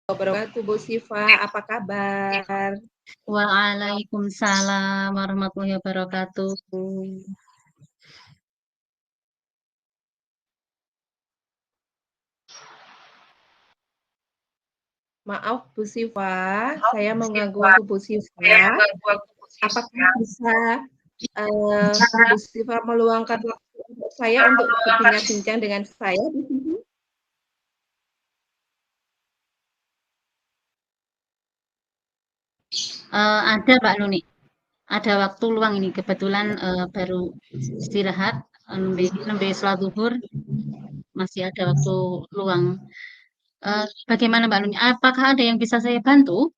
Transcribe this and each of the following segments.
wabarakatuh, Bu Siva. Apa kabar? Waalaikumsalam warahmatullahi wabarakatuh. Maaf, Bu Siva, saya mengganggu Bu Siva. Apakah bisa Bu Siva meluangkan waktu untuk saya untuk berbincang-bincang dengan saya di sini? Ada Mbak Nuni, ada waktu luang ini. Kebetulan baru istirahat, nembe sholat zuhur, masih ada waktu luang. Bagaimana Mbak Nuni? Apakah ada yang bisa saya bantu?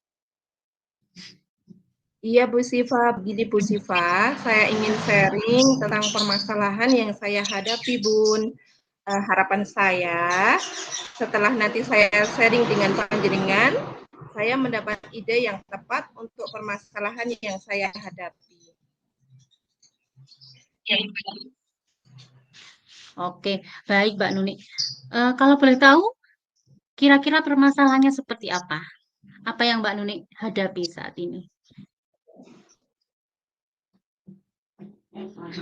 Iya, Bu Siva. Begini, Bu Siva, saya ingin sharing tentang permasalahan yang saya hadapi, Bun. Harapan saya, setelah nanti saya sharing dengan panjenengan, saya mendapat ide yang tepat untuk permasalahan yang saya hadapi. Oke, baik Mbak Nuni. Kalau boleh tahu, kira-kira permasalahannya seperti apa? Apa yang Mbak Nuni hadapi saat ini?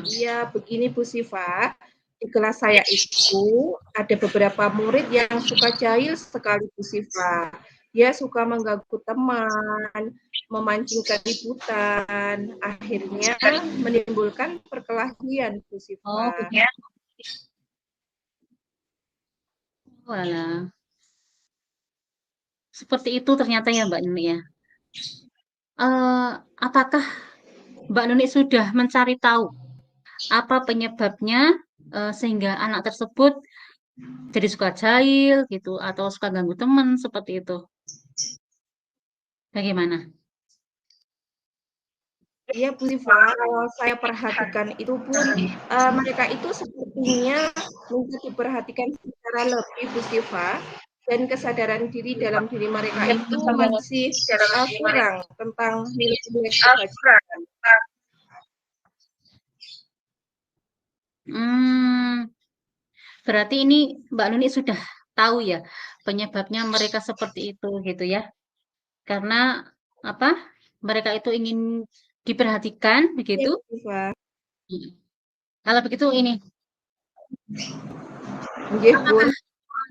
Iya, begini Bu Siva, di kelas saya itu ada beberapa murid yang suka jahil sekali Bu Siva. Dia suka mengganggu teman, memancing keributan, akhirnya menimbulkan perkelahian Bu Siva. Oh, begitu. Walah. Seperti itu ternyata ya Mbak Nuni ya. Apakah Mbak Nuni sudah mencari tahu apa penyebabnya sehingga anak tersebut jadi suka jahil gitu atau suka ganggu teman seperti itu? Bagaimana? Iya Bu Siva, kalau saya perhatikan itu pun mereka itu sepertinya minta diperhatikan secara lebih Bu Siva, dan kesadaran diri dalam diri mereka itu masih kurang tentang nilai-nilai kebajikan. Hmm, berarti ini Mbak Nuni sudah tahu ya penyebabnya mereka seperti itu gitu ya. Karena apa? Mereka itu ingin diperhatikan Iya begitu. Bu Siva. Mm. Kalau begitu ini, Nggih Bun. apakah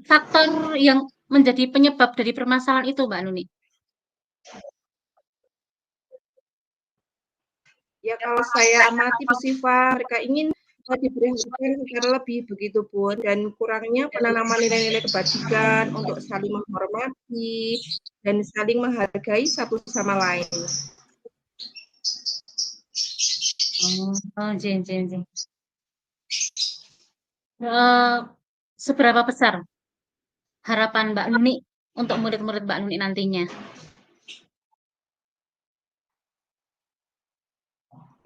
faktor yang menjadi penyebab dari permasalahan itu, Mbak Nuni? Ya kalau saya amati Bu Siva, mereka ingin diperhatikan secara lebih begitu Bun, dan kurangnya penanaman nilai-nilai kebajikan untuk saling menghormati dan saling menghargai satu sama lain. Oh, jin, jin, jin. Eh, seberapa besar harapan Mbak Nuni untuk murid-murid Mbak Nuni nantinya?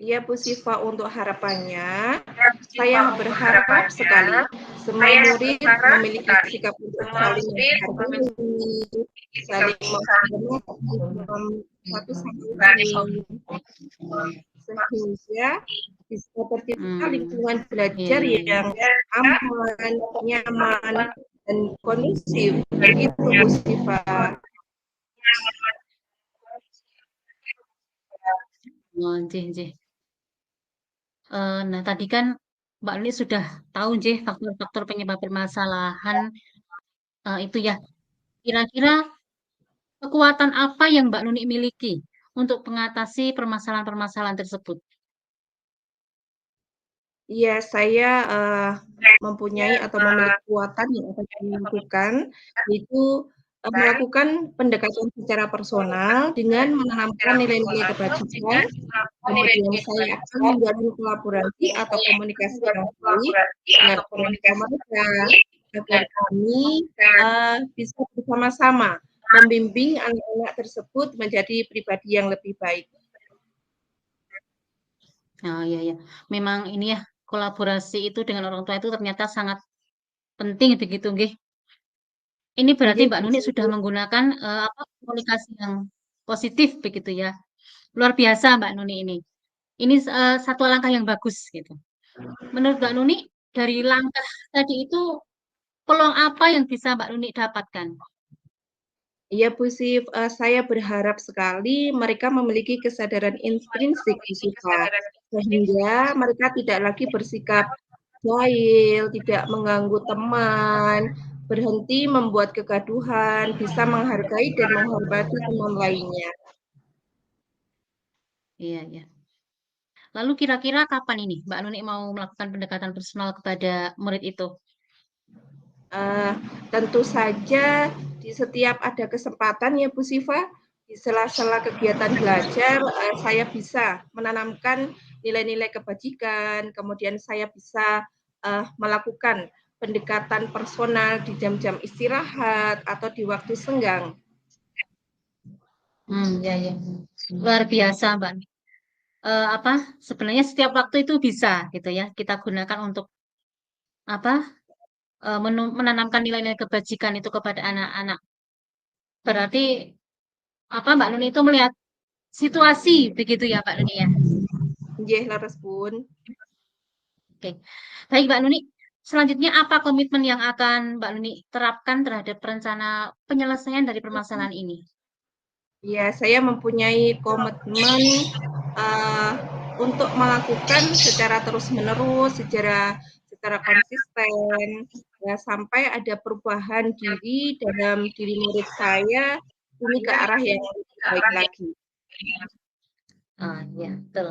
Iya Bu Siva, untuk harapannya, saya berharap sekali semua murid memiliki sikap untuk saling menghargai, saling menghormati dalam satu sama lain, sehingga bisa tercipta Hmm, lingkungan iya, belajar iya, iya. yang aman, nyaman, dan kondusif. Begitu Bu Siva. Oh, jin, jin. Nah, tadi kan Mbak Nuni sudah tahu jih faktor-faktor penyebab permasalahan itu ya. Kira-kira kekuatan apa yang Mbak Nuni miliki untuk mengatasi permasalahan-permasalahan tersebut? Iya, saya mempunyai atau memiliki kekuatan yang akan saya lakukan, yaitu melakukan pendekatan secara personal dengan menanamkan nilai-nilai kebajikan, kemudian saya akan menjalin kolaborasi atau komunikasi yang baik dengan orang tua mereka, agar kami bisa bersama-sama membimbing anak-anak tersebut menjadi pribadi yang lebih baik. Oh iya ya, memang ini ya kolaborasi itu dengan orang tua itu ternyata sangat penting begitu, nggih. Ini berarti Nggih, Mbak Bu Nuni sudah Siti. menggunakan apa komunikasi yang positif begitu ya. Luar biasa Mbak Nuni ini. Ini satu langkah yang bagus gitu. Menurut Mbak Nuni dari langkah tadi itu peluang apa yang bisa Mbak Nuni dapatkan? Iya, Pusif, saya berharap sekali mereka memiliki kesadaran intrinsik, Bu Sifa, sehingga mereka tidak lagi bersikap jahil, tidak mengganggu teman, berhenti membuat kegaduhan, bisa menghargai dan menghormati teman lainnya. Iya, iya. Lalu kira-kira kapan ini Mbak Nuni mau melakukan pendekatan personal kepada murid itu? Eee, Tentu saja di setiap ada kesempatan ya Bu Sifa, di sela-sela kegiatan belajar, saya bisa menanamkan nilai-nilai kebajikan, kemudian saya bisa, melakukan pendekatan personal di jam-jam istirahat atau di waktu senggang. Ya, ya. Luar biasa, Mbak. Apa, sebenarnya setiap waktu itu bisa gitu ya, kita gunakan untuk apa, menanamkan nilai-nilai kebajikan itu kepada anak-anak. Berarti apa, Mbak Nuni itu melihat situasi begitu ya, Mbak Nuni ya? Nggih, leres pun. Oke. Baik, Mbak Nuni. Selanjutnya apa komitmen yang akan Mbak Nuni terapkan terhadap rencana penyelesaian dari permasalahan ini? Ya, saya mempunyai komitmen, eee, untuk melakukan secara terus-menerus, secara konsisten, ya sampai ada perubahan diri dalam diri murid saya, ini ke arah yang lebih baik lagi. Ya, betul.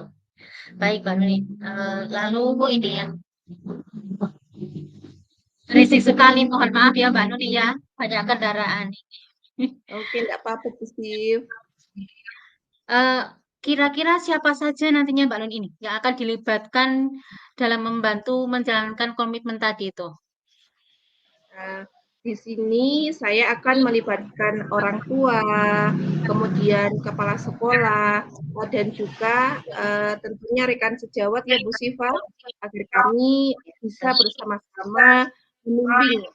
Baik, Mbak Nuni. Lalu ini ya, berisik sekali, mohon maaf ya Mbak Nuni ya, banyak kendaraan. Oke, enggak apa-apa, Steve. Eee, Kira-kira siapa saja nantinya Mbak Nuni ini yang akan dilibatkan dalam membantu menjalankan komitmen tadi itu? Nah, di sini saya akan melibatkan orang tua, kemudian kepala sekolah, dan juga, tentunya rekan sejawat ya Bu Sifa, agar kami bisa bersama-sama membimbing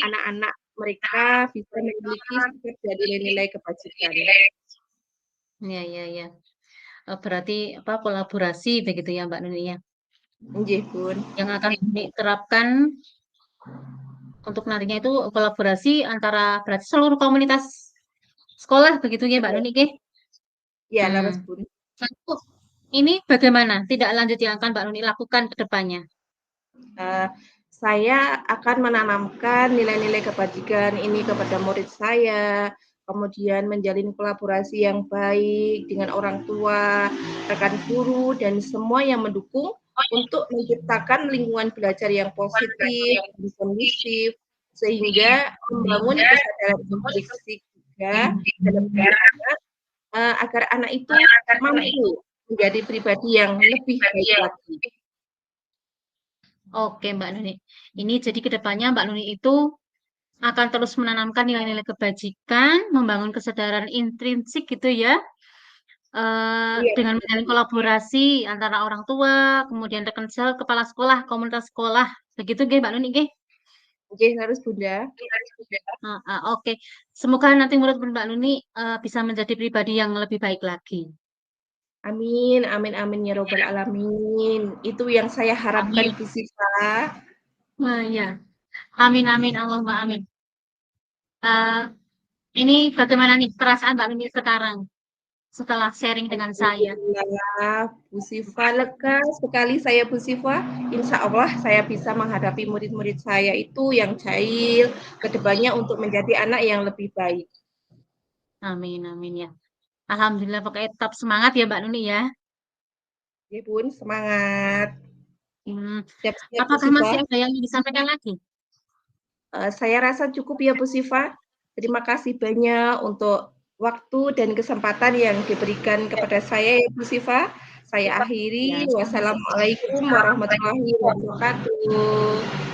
anak-anak mereka bisa memiliki sikap dan nilai-nilai kebajikan. Iya, iya, iya. Berarti apa, kolaborasi begitu ya Mbak Nuni ya, Nggih, Bun. yang akan diterapkan untuk nantinya itu kolaborasi antara berarti seluruh komunitas sekolah begitu ya Mbak Betul. Nuni nggih? Iya, laras Hmm. Bun. Lalu ini bagaimana tindak lanjut yang akan Mbak Nuni lakukan ke depannya? Eee, saya akan menanamkan nilai-nilai kebajikan ini kepada murid saya, kemudian menjalin kolaborasi yang baik dengan orang tua, rekan guru, dan semua yang mendukung untuk menciptakan lingkungan belajar yang positif dan kondusif, sehingga membangun kesadaran intrinsik juga dalam diri anak, agar anak itu mampu menjadi pribadi yang lebih baik lagi. Oke Mbak Nuni. Ini jadi ke depannya Mbak Nuni itu akan terus menanamkan nilai-nilai kebajikan, membangun kesadaran intrinsik gitu ya, Iya, dengan menjalin kolaborasi antara orang tua, kemudian rekan kepala sekolah, komunitas sekolah, begitu nggih Mbak Nuni nggih? nggih harus Bunda. Heeh, oke. Semoga nanti murid-murid Mbak Nuni, bisa menjadi pribadi yang lebih baik lagi. Amin amin amin ya robbal alamin. Itu yang saya harapkan Amin. Bu Sifa. Wah, iya. Amin, amin, Allahumma amin. Eee, ini bagaimana nih perasaan Mbak Nuni sekarang setelah sharing dengan saya? Alhamdulillah Bu Sifa lega sekali saya Bu Sifa. Insya Allah saya bisa menghadapi murid-murid saya itu yang jahil ke depannya untuk menjadi anak yang lebih baik. Amin, amin ya. Alhamdulillah pokoknya tetap semangat ya Mbak Nuni ya. Oke Bun, semangat. Hmm, Siap-siap Bu apakah Sifa. masih ada yang ingin disampaikan lagi? Saya rasa cukup ya Bu Sifa. Terima kasih banyak untuk waktu dan kesempatan yang diberikan kepada saya ya Bu Sifa. Saya Ya, akhiri. sama-sama. Wassalamualaikum warahmatullahi wabarakatuh.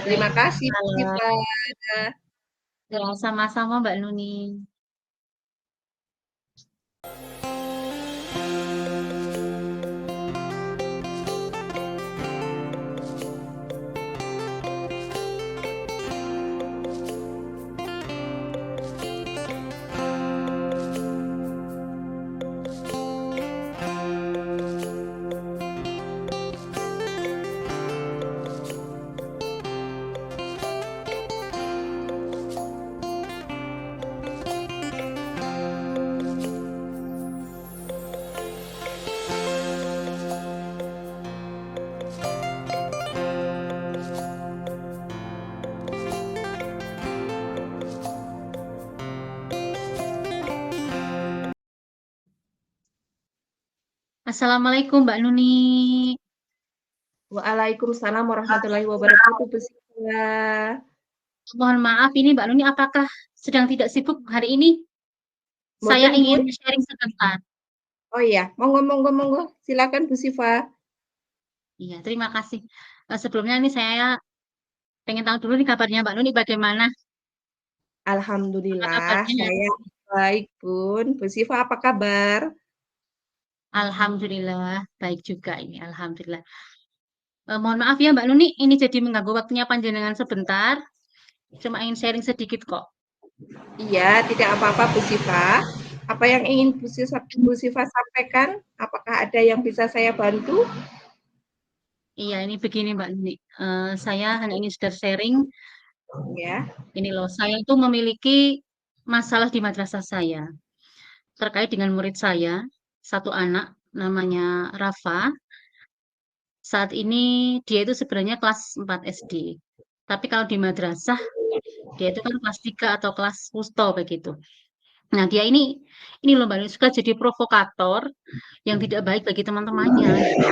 Terima kasih Bu Waalaikumsalam. Sifa. Ya, sama-sama Mbak Nuni. Assalamualaikum Mbak Nuni. Waalaikumsalam warahmatullahi wabarakatuh, Bu Sita. Mohon maaf ini Mbak Nuni apakah sedang tidak sibuk hari ini? Saya Mboten, ingin Bun? sharing sebentar. Oh iya, monggo monggo monggo. Silakan Bu Sifa. Iya, terima kasih. Sebelumnya ini saya pengen tahu dulu nih kabarnya Mbak Nuni bagaimana? Apa Alhamdulillah, kabarnya? saya baik, Bun. Bu Sifa apa kabar? Alhamdulillah, baik juga ini, alhamdulillah. Mohon maaf ya Mbak Nuni, ini jadi mengganggu waktunya panjenengan sebentar. Cuma ingin sharing sedikit kok. Iya, tidak apa-apa, Bu Sifa. Apa yang ingin Bu Sifa sampaikan? Apakah ada yang bisa saya bantu? Iya, ini begini Mbak Nuni. Saya hanya ingin sharing. Ya. Ini loh, saya itu memiliki masalah di madrasah saya terkait dengan murid saya, satu anak namanya Rafa. Saat ini dia itu sebenarnya kelas 4 SD. Tapi kalau di madrasah, dia itu kan kelas 3 atau kelas wusto begitu. Nah, dia ini loh Mbak, suka jadi provokator yang tidak baik bagi teman-temannya gitu.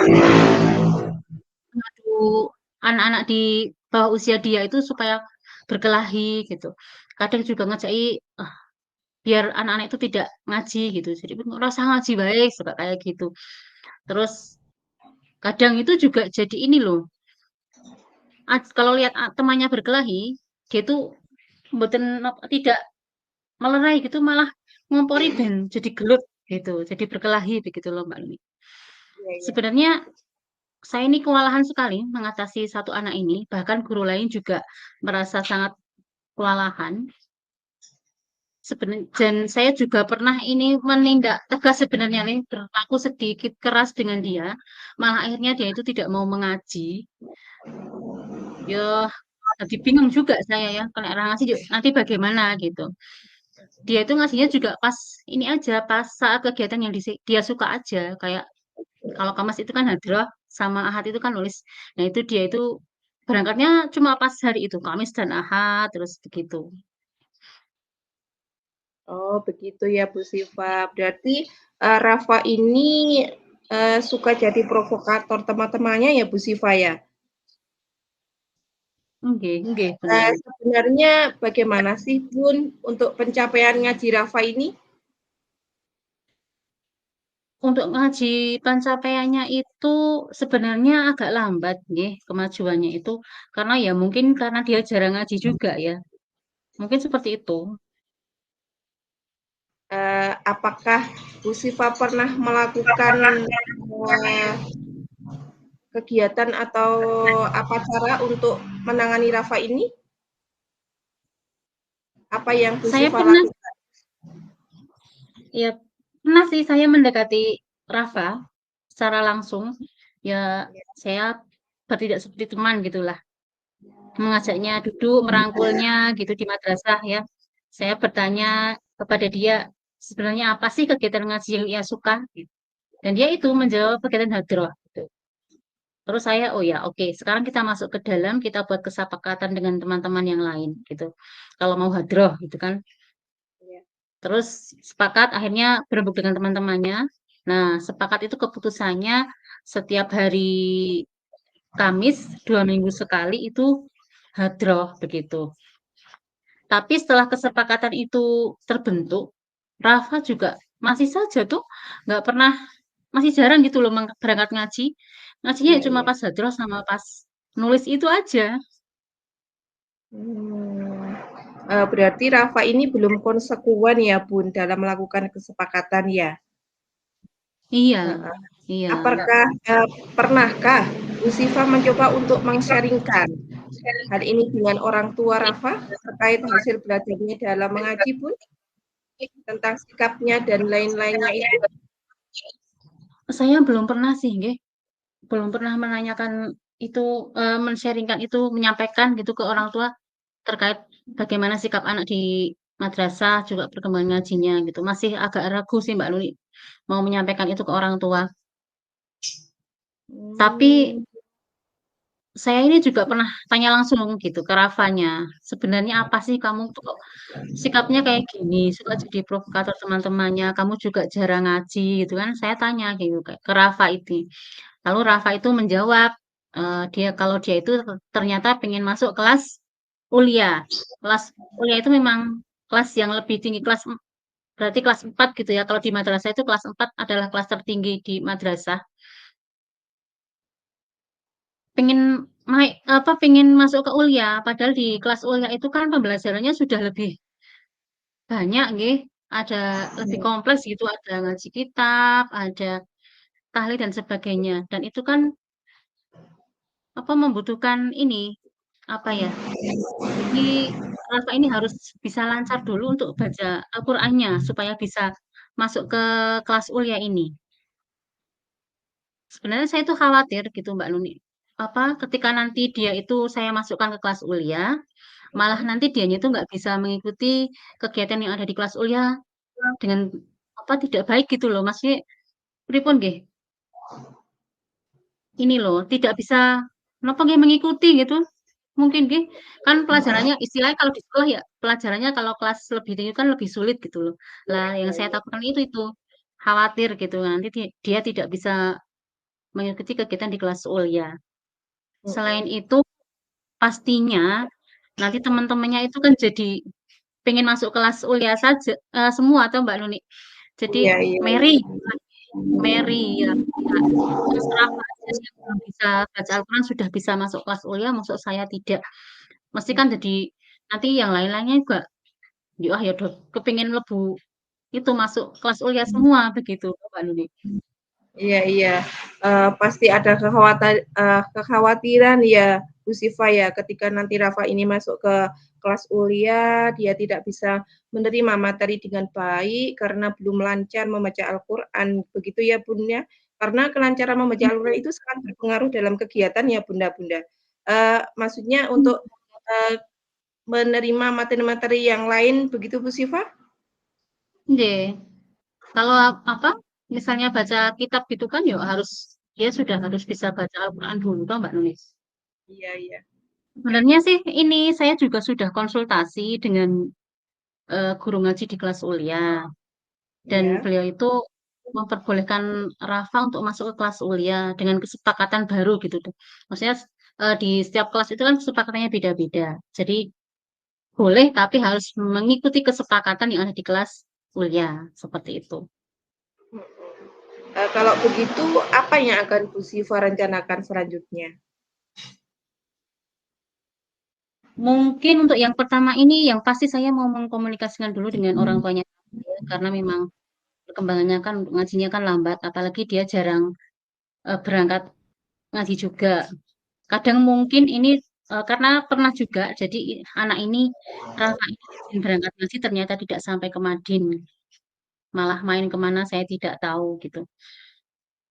Mengadu anak-anak di bawah usia dia itu supaya berkelahi gitu. Kadang juga ngajai biar anak-anak itu tidak ngaji gitu. Jadi rasa ngaji baik suka kayak gitu. Terus kadang itu juga jadi ini loh. Kalau lihat temannya berkelahi, dia tuh tidak melerai gitu, malah ngompori ben jadi gelut gitu. Jadi berkelahi begitu loh Mbak Lumi. Iya, iya. Sebenarnya saya ini kewalahan sekali mengatasi satu anak ini, bahkan guru lain juga merasa sangat kewalahan. Sebenarnya, dan saya juga pernah ini menindak tegas sebenarnya nih, berlaku sedikit keras dengan dia, malah akhirnya dia itu tidak mau mengaji. Ya, jadi bingung juga saya ya, kalau orang ngasih nanti bagaimana gitu. Dia itu ngasihnya juga pas ini aja, pas saat kegiatan yang dia suka aja, kayak kalau Kamas itu kan hadroh sama Ahad itu kan nulis. Nah itu dia itu berangkatnya cuma pas hari itu, Kamis dan Ahad, terus begitu. Oh, begitu ya, Bu Sifa. Berarti Rafa ini suka jadi provokator teman-temannya ya, Bu Sifa ya? Nggih, benar. Sebenarnya bagaimana sih, Bun, untuk pencapaian ngaji Rafa ini? Untuk ngaji pencapaiannya itu sebenarnya agak lambat nih kemajuannya itu karena ya mungkin karena dia jarang ngaji juga ya. Mungkin seperti itu. Apakah Bu Sifa pernah melakukan kegiatan atau apa cara untuk menangani Rafa ini? Apa yang Bu Saya Sifa pernah lakukan? ya pernah sih saya mendekati Rafa secara langsung. Ya saya bertindak seperti teman gitulah. Mengajaknya duduk, merangkulnya gitu di madrasah ya. Saya bertanya kepada dia sebenarnya apa sih kegiatan ngaji yang ia suka? Gitu. Dan dia itu menjawab kegiatan hadroh. Gitu. Terus saya, oh ya oke, sekarang kita masuk ke dalam, kita buat kesepakatan dengan teman-teman yang lain gitu. Kalau mau hadroh gitu kan. Ya. Terus sepakat akhirnya berembuk dengan teman-temannya. Nah, sepakat itu keputusannya setiap hari Kamis 2 minggu sekali itu hadroh begitu. Tapi setelah kesepakatan itu terbentuk, Rafa juga masih saja tuh nggak pernah, masih jarang gitu loh berangkat ngaji. Ngajinya ya Iya, cuma iya. pas hadroh sama pas nulis itu aja. Hmm. Berarti Rafa ini belum konsekuen ya, Bun, dalam melakukan kesepakatan ya? Iya, Heeh. iya. Apakah pernahkah Bu Sifa mencoba untuk meng-sharingkan hal ini dengan orang tua Rafa terkait hasil belajarnya dalam mengaji, Bun? Tentang sikapnya dan lain-lainnya itu? Saya belum pernah sih, nggih. Belum pernah menanyakan itu, men-sharing-kan itu, menyampaikan gitu ke orang tua terkait bagaimana sikap anak di madrasah, juga perkembangan ngajinya gitu. Masih agak ragu sih Mbak Luli mau menyampaikan itu ke orang tua. Tapi Hmm. saya ini juga pernah tanya langsung gitu ke Rafanya, "Sebenarnya apa sih kamu tuh kok sikapnya kayak gini, suka jadi provokator teman-temannya, kamu juga jarang ngaji," gitu kan, saya tanya gitu ke Rafa itu. Lalu Rafa itu menjawab, kalau dia itu ternyata pengen masuk kelas Ulia. Kelas Ulia itu memang kelas yang lebih tinggi, berarti kelas 4 gitu ya, kalau di madrasah itu kelas 4 adalah kelas tertinggi di madrasah. Pengen pengen masuk ke Ulia, padahal di kelas Ulia itu kan pembelajarannya sudah lebih banyak nggih, ada lebih kompleks gitu, ada ngaji kitab, ada tahlil dan sebagainya. Dan itu kan membutuhkan ini, apa ya, jadi Rafa ini harus bisa lancar dulu untuk baca Al-Qur'annya supaya bisa masuk ke kelas Ulia ini. Sebenarnya saya itu khawatir gitu Mbak Nuni, ketika nanti dia itu saya masukkan ke kelas Ulia, malah nanti dianya itu nggak bisa mengikuti kegiatan yang ada di kelas Ulia dengan tidak baik gitu loh, Maksudnya pripun nggih? Ini loh, tidak bisa napa nggih mengikuti gitu. Mungkin nggih, kan pelajarannya istilahnya kalau di sekolah ya, pelajarannya kalau kelas lebih tinggi kan lebih sulit gitu loh. Lah yang saya takutkan itu, khawatir gitu nanti dia tidak bisa mengikuti kegiatan di kelas Ulia. Selain itu pastinya nanti teman-temannya itu kan jadi pengen masuk kelas Ulia saja, semua atau Mbak Nuni. Jadi Iya iya Mary iya. Mary ya, Mas Rafa aja yang belum bisa baca Al-Quran sudah bisa masuk kelas Ulia, maksud saya tidak. Mesti kan jadi nanti yang lain-lainnya juga, ya udah kepingin lebu itu masuk kelas Ulia semua begitu, Mbak Nuni. Iya iya, pasti ada kekhawatiran ya, Bu Sifa ya, ketika nanti Rafa ini masuk ke kelas Ulia, dia tidak bisa menerima materi dengan baik karena belum lancar membaca Al-Qur'an, begitu ya, Bun, ya? Karena kelancaran membaca Al-Qur'an itu sangat berpengaruh dalam kegiatan ya, Bunda-bunda. Maksudnya untuk, eee, menerima materi-materi yang lain begitu, Bu Sifa? Nggih. Kalau misalnya baca kitab gitu kan ya dia sudah harus bisa baca Al-Quran dulu toh Mbak Nulis. Iya iya. Sebenarnya sih ini saya juga sudah konsultasi dengan guru ngaji di kelas Ulia dan Iya. beliau itu memperbolehkan Rafa untuk masuk ke kelas Ulia dengan kesepakatan baru gitu tuh. Maksudnya di setiap kelas itu kan kesepakatannya beda-beda. Jadi boleh tapi harus mengikuti kesepakatan yang ada di kelas Ulia seperti itu. Kalau begitu, apa yang akan Bu Sifa rencanakan selanjutnya? Mungkin untuk yang pertama ini yang pasti saya mau mengkomunikasikan dulu dengan orang tuanya karena memang perkembangannya kan untuk ngajinya kan lambat, apalagi dia jarang berangkat ngaji juga. Kadang mungkin ini karena pernah juga, jadi anak ini Rafa ini izin berangkat ngaji ternyata tidak sampai ke Madin, malah main kemana saya tidak tahu gitu.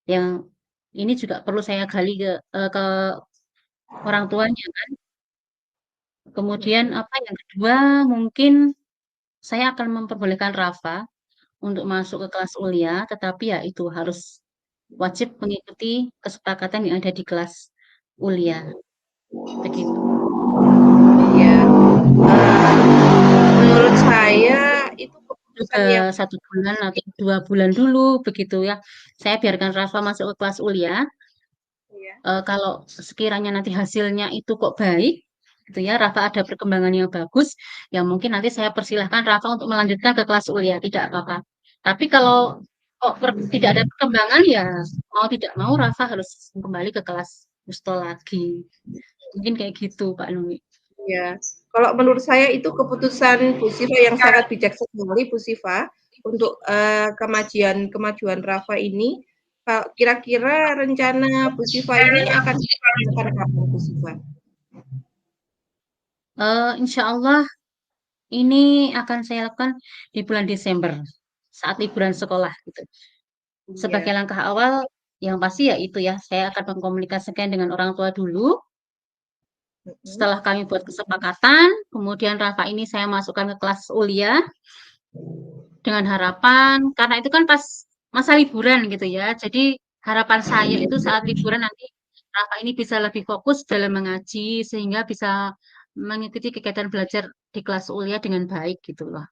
Yang ini juga perlu saya gali ke orang tuanya kan. Kemudian yang kedua mungkin saya akan memperbolehkan Rafa untuk masuk ke kelas Ulia, tetapi ya itu harus wajib mengikuti kesepakatan yang ada di kelas Ulia. Begitu. Iya, menurut saya itu keputusan Juga yang 1 bulan atau 2 bulan dulu begitu ya. Saya biarkan Rafa masuk ke kelas Ulia. ya. Kalau sekiranya nanti hasilnya itu kok baik, gitu ya, Rafa ada perkembangan yang bagus, ya mungkin nanti saya persilahkan Rafa untuk melanjutkan ke kelas Ulia, tidak apa-apa. Tapi kalau kok tidak ada perkembangan ya mau tidak mau Rafa harus kembali ke kelas Musto lagi. Mungkin kayak gitu Pak Numi. Ya, kalau menurut saya itu keputusan Bu Sifa yang sangat bijaksana sekali Bu Sifa untuk kemajuan Rafa ini. Kira-kira rencana Bu Sifa ini akan dilakukan kapan Bu Sifa? Insya Allah ini akan saya lakukan di bulan Desember saat liburan sekolah gitu. Sebagai Iya. langkah awal yang pasti ya itu ya, saya akan mengkomunikasikan dengan orang tua dulu. Mm-mm. Setelah kami buat kesepakatan, kemudian Rafa ini saya masukkan ke kelas Ulia dengan harapan karena itu kan pas masa liburan gitu ya. Jadi harapan saya itu saat liburan nanti Kakak ini bisa lebih fokus dalam mengaji sehingga bisa mengikuti kegiatan belajar di kelas kuliah dengan baik gitu loh.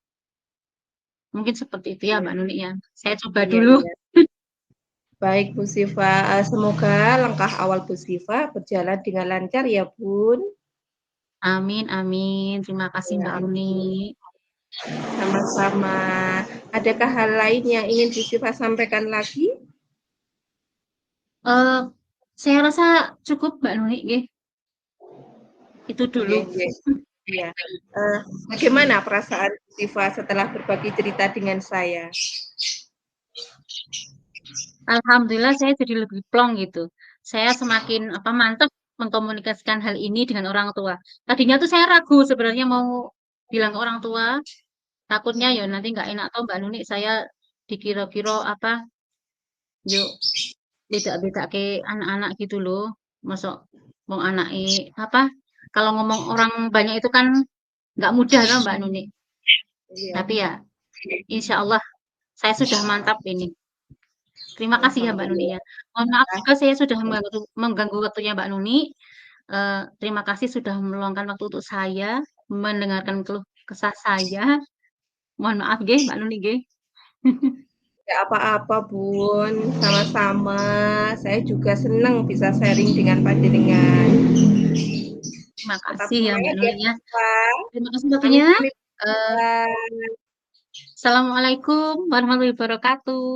Mungkin seperti itu ya Iya, Mbak Nuni ya. Saya coba iya, dulu. iya. Baik Bu Siva, semoga langkah awal Bu Siva berjalan dengan lancar ya Bun. Amin, amin. Terima kasih Ya, Mbak Nuni. amin. Sama-sama. Adakah hal lain yang ingin Bu Siva sampaikan lagi? Eh, saya rasa cukup Mbak Nuni, nggih. Itu dulu. Oke, oke. Iya. Bagaimana perasaan Bu Siva setelah berbagi cerita dengan saya? Alhamdulillah saya jadi lebih plong gitu. Saya semakin apa mantap mengkomunikasikan hal ini dengan orang tua. Tadinya tuh saya ragu sebenarnya mau bilang ke orang tua, takutnya ya nanti nggak enak toh Mbak Nuni saya dikira-kira apa yuk beda-beda ke anak-anak gitu loh. Masuk mau anak apa kalau ngomong orang banyak itu kan nggak mudah loh Mbak Nuni. Iya, Tapi ya insya Allah saya sudah mantap ini. Terima kasih ya Mbak Nuni ya. alhamdulillah. Mohon maaf jika saya sudah mengganggu waktunya Mbak Nuni. Terima kasih sudah meluangkan waktu untuk saya mendengarkan keluh kesah saya. Mohon maaf nggih Mbak Nuni nggih. Tidak apa-apa Bun, sama-sama. Saya juga senang bisa sharing dengan panjenengan. Terima Tetap kasih ya Mbak semangat ya Nuni Bu ya. Siva. Terima kasih Kami waktunya. pamit. Assalamualaikum warahmatullahi wabarakatuh.